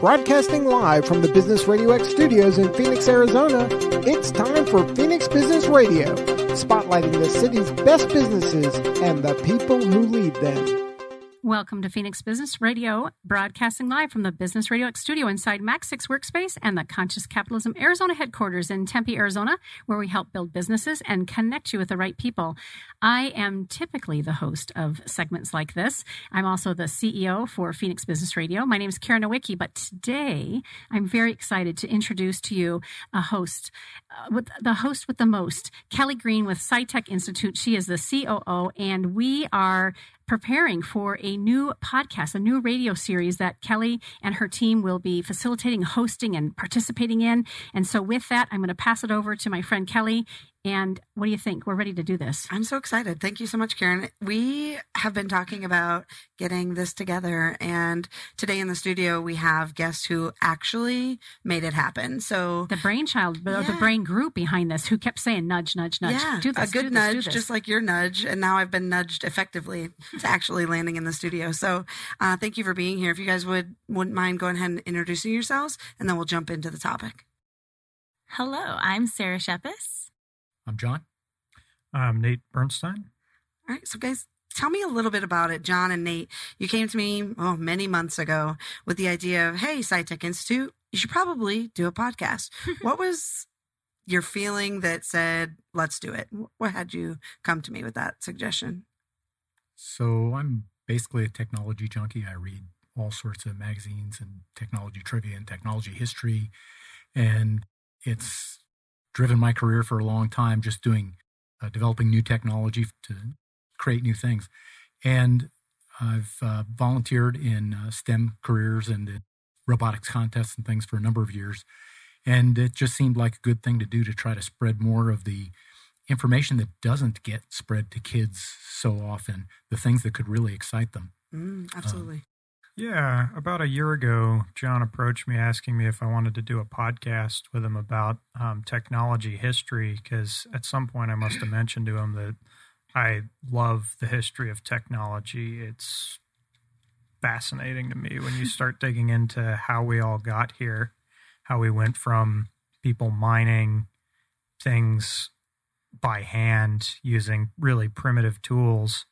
Broadcasting live from the Business RadioX studios in Phoenix, Arizona, it's time for Phoenix Business Radio, spotlighting the city's best businesses and the people who lead them. Welcome to Phoenix Business Radio, broadcasting live from the Business RadioX studio inside Max 6 Workspace and the Conscious Capitalism Arizona headquarters in Tempe, Arizona, where we help build businesses and connect you with the right people. I am typically the host of segments like this. I'm also the CEO for Phoenix Business Radio. My name is Karen Nowicki, but today I'm very excited to introduce to you a host, with the most, Kelly Greene with SciTech Institute. She is the COO, and we are preparing for a new podcast, a new radio series that Kelly and her team will be facilitating, hosting, and participating in. And so with that, I'm going to pass it over to my friend Kelly. And what do you think? We're ready to do this. I'm so excited. Thank you so much, Karen. We have been talking about getting this together. And today in the studio, we have guests who actually made it happen. So the brainchild, the brain group behind this, who kept saying, nudge, nudge, nudge. Yeah, do this, a good do nudge, this. just like your nudge. And now I've been nudged effectively to actually landing in the studio. So thank you for being here. If you guys wouldn't mind going ahead and introducing yourselves, and then we'll jump into the topic. Hello, I'm Sarah Shepis. I'm John. I'm Nate Bernstein. All right. So guys, tell me a little bit about it. John and Nate, you came to me many months ago with the idea of, hey, SciTech Institute, you should probably do a podcast. What was your feeling that said, let's do it? What had you come to me with that suggestion? So I'm basically a technology junkie. I read all sorts of magazines and technology trivia and technology history. And it's driven my career for a long time, just developing new technology to create new things. And I've volunteered in STEM careers and robotics contests and things for a number of years. And it just seemed like a good thing to do to try to spread more of the information that doesn't get spread to kids so often, the things that could really excite them. Absolutely. Yeah, about a year ago, John approached me asking me if I wanted to do a podcast with him about technology history, because at some point I must have mentioned to him that I love the history of technology. It's fascinating to me when you start digging into how we all got here, how we went from people mining things by hand using really primitive tools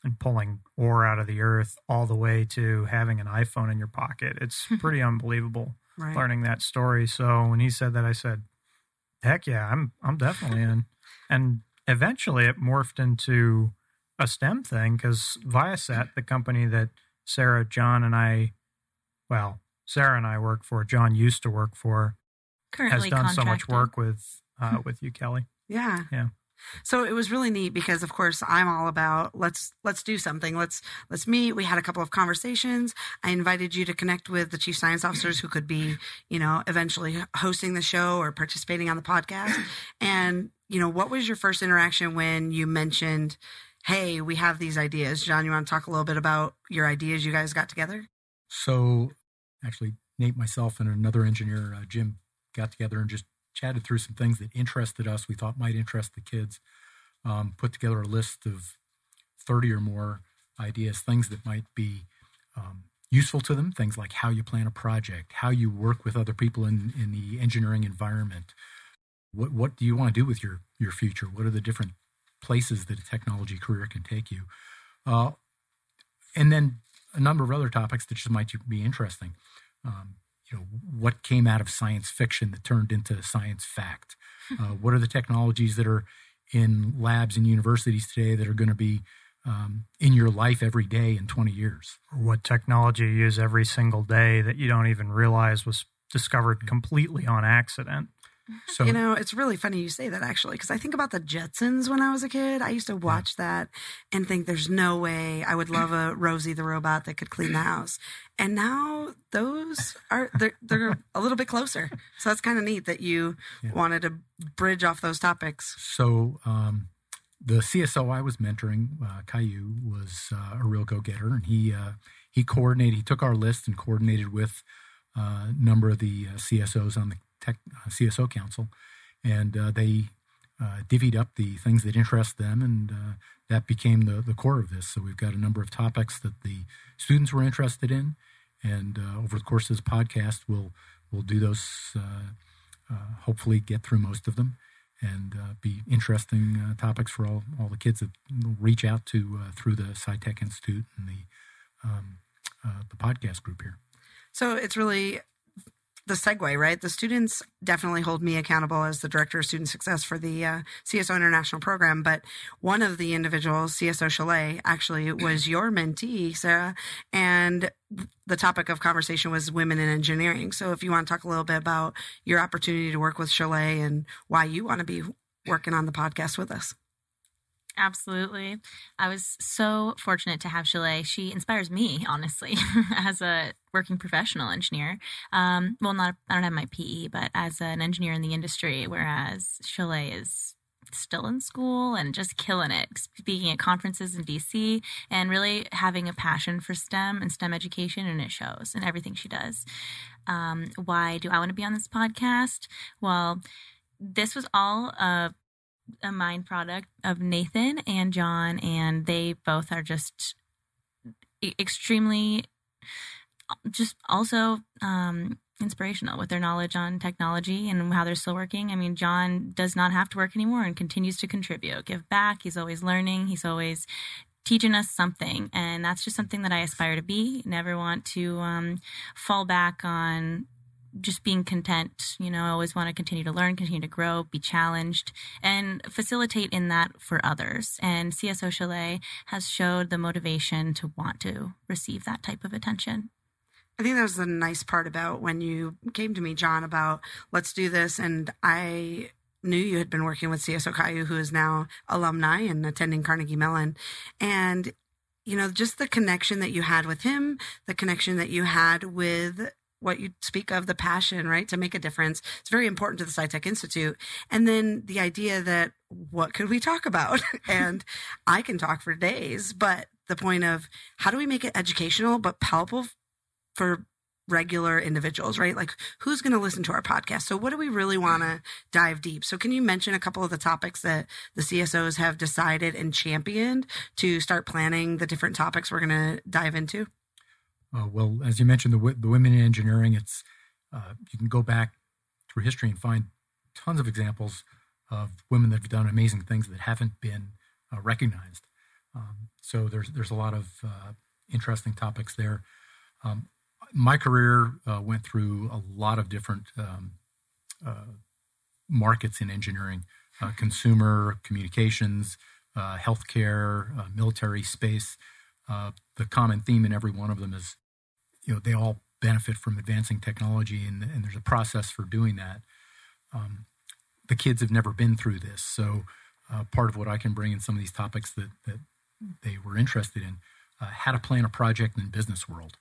and pulling ore out of the earth all the way to having an iPhone in your pocket. It's pretty unbelievable learning that story. So when he said that, I said, heck yeah, I'm definitely in. And eventually it morphed into a STEM thing because Viasat, the company that Sarah and I work for, John used to work for, currently has done contracted. so much work with you, Kelly. Yeah. Yeah. So it was really neat because, of course, I'm all about let's do something. Let's meet. We had a couple of conversations. I invited you to connect with the chief science officers who could be, eventually hosting the show or participating on the podcast. And, what was your first interaction when you mentioned, hey, we have these ideas? John, you want to talk a little bit about your ideas you guys got together? So actually, Nate, myself, and another engineer, Jim, got together and just chatted through some things that interested us, we thought might interest the kids, put together a list of 30 or more ideas, things that might be useful to them, things like how you plan a project, how you work with other people in the engineering environment. What do you want to do with your future? What are the different places that a technology career can take you? And then a number of other topics that just might be interesting. What came out of science fiction that turned into science fact? What are the technologies that are in labs and universities today that are going to be in your life every day in 20 years? What technology you use every single day that you don't even realize was discovered completely on accident? So, it's really funny you say that, actually, because I think about the Jetsons when I was a kid. I used to watch that and think there's no way I would love a Rosie the robot that could clean the house. And now those they're a little bit closer. So that's kind of neat that you wanted to bridge off those topics. So the CSO I was mentoring, Caillou, was a real go-getter, and he took our list and coordinated with a number of the CSOs on the CSO Council, and they divvied up the things that interest them, and that became the core of this. So we've got a number of topics that the students were interested in, And over the course of this podcast, we'll do those, hopefully get through most of them, and be interesting topics for all the kids that we'll reach out to through the SciTech Institute and the podcast group here. So it's really the segue, right? The students definitely hold me accountable as the Director of Student Success for the CSO International Program. But one of the individuals, CSO Chalet, actually was your mentee, Sarah. And the topic of conversation was women in engineering. So if you want to talk a little bit about your opportunity to work with Chalet and why you want to be working on the podcast with us. Absolutely. I was so fortunate to have Chalet. She inspires me, honestly, as a working professional engineer. I don't have my PE, but as an engineer in the industry, whereas Chalet is still in school and just killing it, speaking at conferences in DC and really having a passion for STEM and STEM education, and it shows in everything she does. Why do I want to be on this podcast? Well, this was all a mind product of Nathan and John, and they both are just extremely just also inspirational with their knowledge on technology and how they're still working. I mean, John does not have to work anymore and continues to contribute, give back. He's always learning. He's always teaching us something, and that's just something that I aspire to be. Never want to fall back on just being content. I always want to continue to learn, continue to grow, be challenged, and facilitate in that for others. And CSO Chalet has showed the motivation to want to receive that type of attention. I think that was the nice part about when you came to me, John, about let's do this. And I knew you had been working with CSO Caillou, who is now alumni and attending Carnegie Mellon. And, just the connection that you had with him, the connection that you had with what you speak of, the passion, right, to make a difference. It's very important to the SciTech Institute. And then the idea that what could we talk about? And I can talk for days, but the point of how do we make it educational but palpable for regular individuals, right? Like, who's going to listen to our podcast? So what do we really want to dive deep? So can you mention a couple of the topics that the CSOs have decided and championed to start planning the different topics we're going to dive into? Well, as you mentioned, the women in engineering, it's you can go back through history and find tons of examples of women that have done amazing things that haven't been recognized. So there's a lot of interesting topics there. My career went through a lot of different markets in engineering, consumer, communications, healthcare, military, space. The common theme in every one of them is, they all benefit from advancing technology, and there's a process for doing that. The kids have never been through this, so part of what I can bring in some of these topics that they were interested in, how to plan a project in the business world.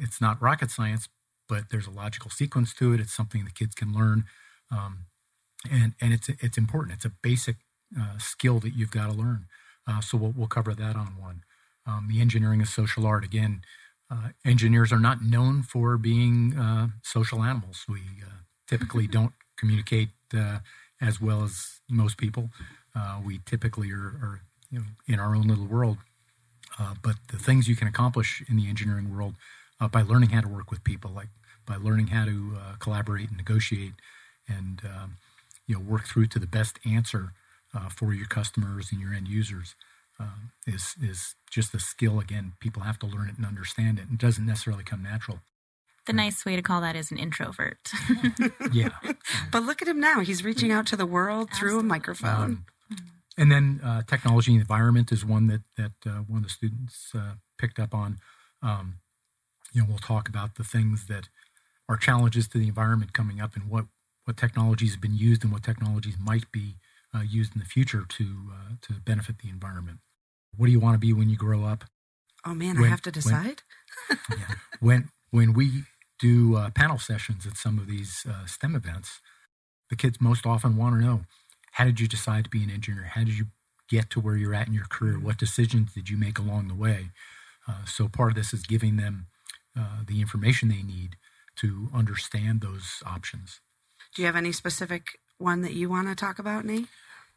It's not rocket science, but there's a logical sequence to it. It's something the kids can learn, and it's important. It's a basic skill that you've got to learn. So we'll cover that on one. The engineering of social art. Again, engineers are not known for being social animals. We typically don't communicate as well as most people. We typically are in our own little world. But the things you can accomplish in the engineering world by learning how to work with people, like by learning how to collaborate and negotiate, and work through to the best answer for your customers and your end users. Is just a skill. Again, people have to learn it and understand it. It doesn't necessarily come natural. The nice way to call that is an introvert. Yeah. But look at him now. He's reaching out to the world through a microphone. And then technology and environment is one that one of the students picked up on. We'll talk about the things that are challenges to the environment coming up, and what technologies have been used and what technologies might be used in the future to benefit the environment. What do you want to be when you grow up? Oh man, I have to decide. When we do panel sessions at some of these STEM events, the kids most often want to know, how did you decide to be an engineer? How did you get to where you're at in your career? What decisions did you make along the way? So part of this is giving them the information they need to understand those options. Do you have any specific one that you want to talk about, Nate?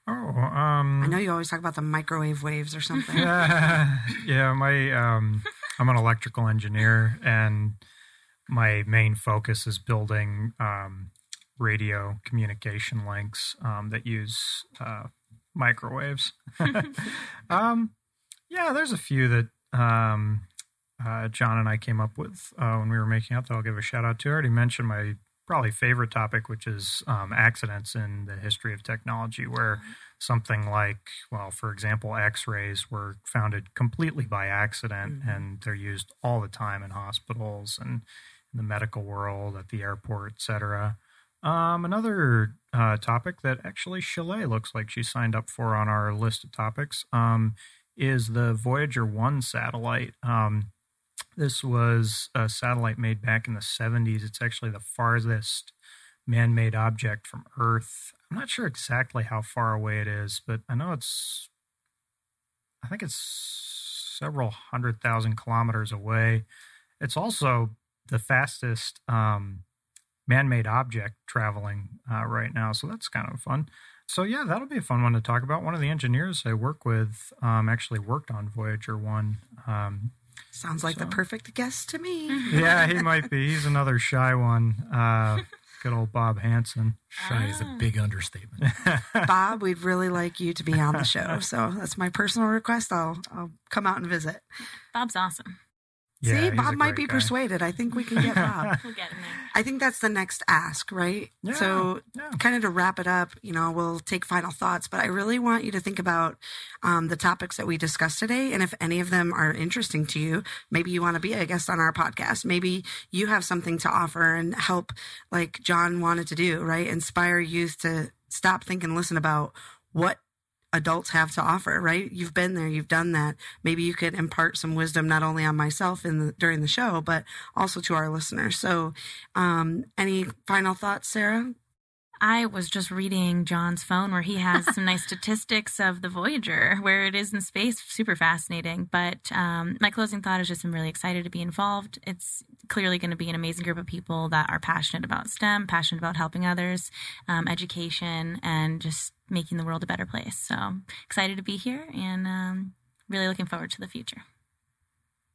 I know you always talk about the microwave waves or something. Yeah, my I'm an electrical engineer, and my main focus is building radio communication links that use microwaves. Yeah, there's a few that John and I came up with when we were making up that I'll give a shout out to. I already mentioned my probably favorite topic, which is accidents in the history of technology, where something like, well, for example, X-rays were founded completely by accident, and they're used all the time in hospitals and in the medical world, at the airport, etc. Another topic that actually Chalet looks like she signed up for on our list of topics is the Voyager 1 satellite. This was a satellite made back in the 70s. It's actually the farthest man-made object from Earth. I'm not sure exactly how far away it is, but I know I think it's several 100,000 kilometers away. It's also the fastest man-made object traveling right now, so that's kind of fun. So yeah, that'll be a fun one to talk about. One of the engineers I work with actually worked on Voyager 1. Sounds like the perfect guest to me. Yeah, he might be. He's another shy one. Good old Bob Hansen. Shy is a big understatement. Bob, we'd really like you to be on the show. So that's my personal request. I'll come out and visit. Bob's awesome. Yeah, See, he's Bob a might great be guy. persuaded. I think we can get Bob. We'll get him there. I think that's the next ask, right? Yeah, So yeah. kind of to wrap it up, we'll take final thoughts, but I really want you to think about the topics that we discussed today. And if any of them are interesting to you, maybe you want to be a guest on our podcast. Maybe you have something to offer and help, like John wanted to do, right? Inspire youth to stop, think, and listen about what adults have to offer, right? You've been there, you've done that. Maybe you could impart some wisdom not only on myself during the show, but also to our listeners. So, any final thoughts, Sarah? I was just reading John's phone where he has some nice statistics of the Voyager, where it is in space. Super fascinating. But my closing thought is just I'm really excited to be involved. It's clearly going to be an amazing group of people that are passionate about STEM, passionate about helping others, education, and just making the world a better place. So excited to be here and really looking forward to the future.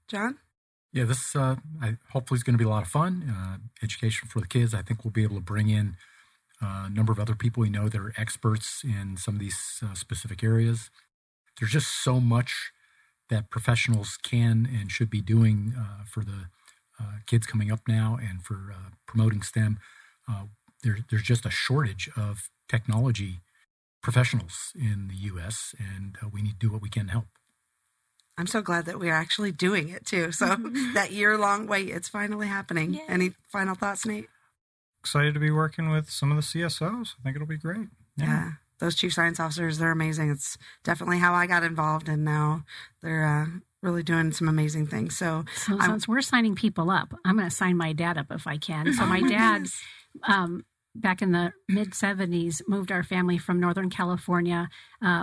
John? Yeah, this hopefully is going to be a lot of fun. Education for the kids. I think we'll be able to bring in a number of other people we know that are experts in some of these specific areas. There's just so much that professionals can and should be doing for the kids coming up now and for promoting STEM. There's just a shortage of technology professionals in the U.S., and we need to do what we can to help. I'm so glad that we are actually doing it too. So that year-long wait, it's finally happening. Yay. Any final thoughts, Nate? Excited to be working with some of the CSOs. I think it'll be great. Yeah. Those chief science officers, they're amazing. It's definitely how I got involved, and now they're really doing some amazing things. So since we're signing people up, I'm going to sign my dad up if I can. So my dad, back in the mid-'70s, moved our family from Northern California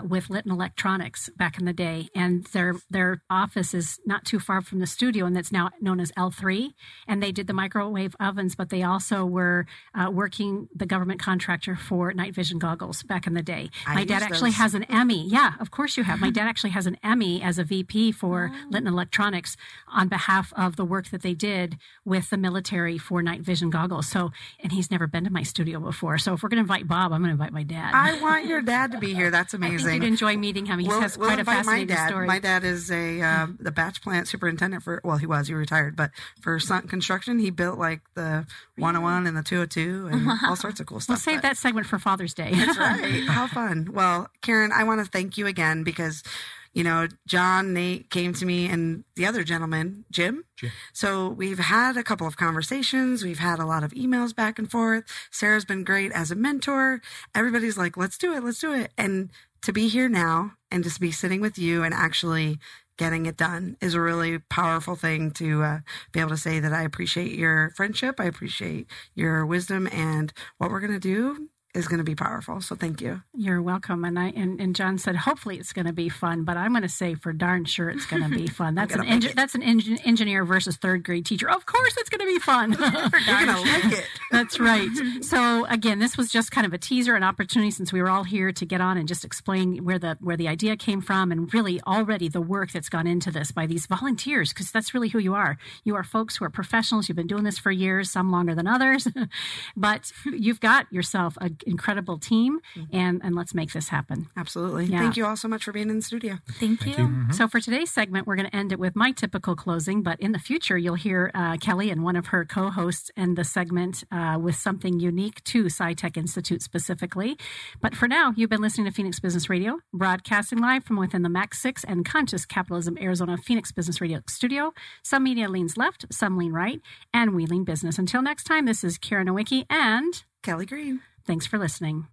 with Litton Electronics back in the day. And their office is not too far from the studio, and that's now known as L3. And they did the microwave ovens, but they also were working the government contractor for night vision goggles back in the day. My dad actually has an Emmy. Yeah, of course you have. My dad actually has an Emmy as a VP for Litton Electronics on behalf of the work that they did with the military for night vision goggles. So, and he's never been to my studio before. So if we're going to invite Bob, I'm going to invite my dad. I want your dad to be here. That's amazing. I think you'd enjoy meeting him. He has quite a fascinating story. My dad is the batch plant superintendent he retired, but for Sun Construction, he built like the 101 and the 202 and all sorts of cool stuff. We'll save that segment for Father's Day. That's right. How fun. Well, Karen, I want to thank you again because John, Nate came to me, and the other gentleman, Jim. So we've had a couple of conversations. We've had a lot of emails back and forth. Sarah's been great as a mentor. Everybody's like, let's do it. And to be here now and just be sitting with you and actually getting it done is a really powerful thing to be able to say that I appreciate your friendship. I appreciate your wisdom, and what we're going to do is going to be powerful. So thank you. You're welcome. And John said, hopefully it's going to be fun, but I'm going to say for darn sure it's going to be fun. That's an engineer versus third grade teacher. Of course it's going to be fun. You're going to like it. That's right. So again, this was just kind of a teaser, an opportunity since we were all here to get on and just explain where the idea came from, and really already the work that's gone into this by these volunteers, because that's really who you are. You are folks who are professionals. You've been doing this for years, some longer than others, but you've got yourself an incredible team, and let's make this happen. Absolutely. Yeah. Thank you all so much for being in the studio. Thank you. Mm-hmm. So for today's segment, we're going to end it with my typical closing, but in the future, you'll hear Kelly and one of her co-hosts end the segment with something unique to SciTech Institute specifically. But for now, you've been listening to Phoenix Business Radio, broadcasting live from within the Max 6 and Conscious Capitalism Arizona Phoenix Business Radio studio. Some media leans left, some lean right, and we lean business. Until next time, this is Karen Nowicki and Kelly Greene. thanks for listening.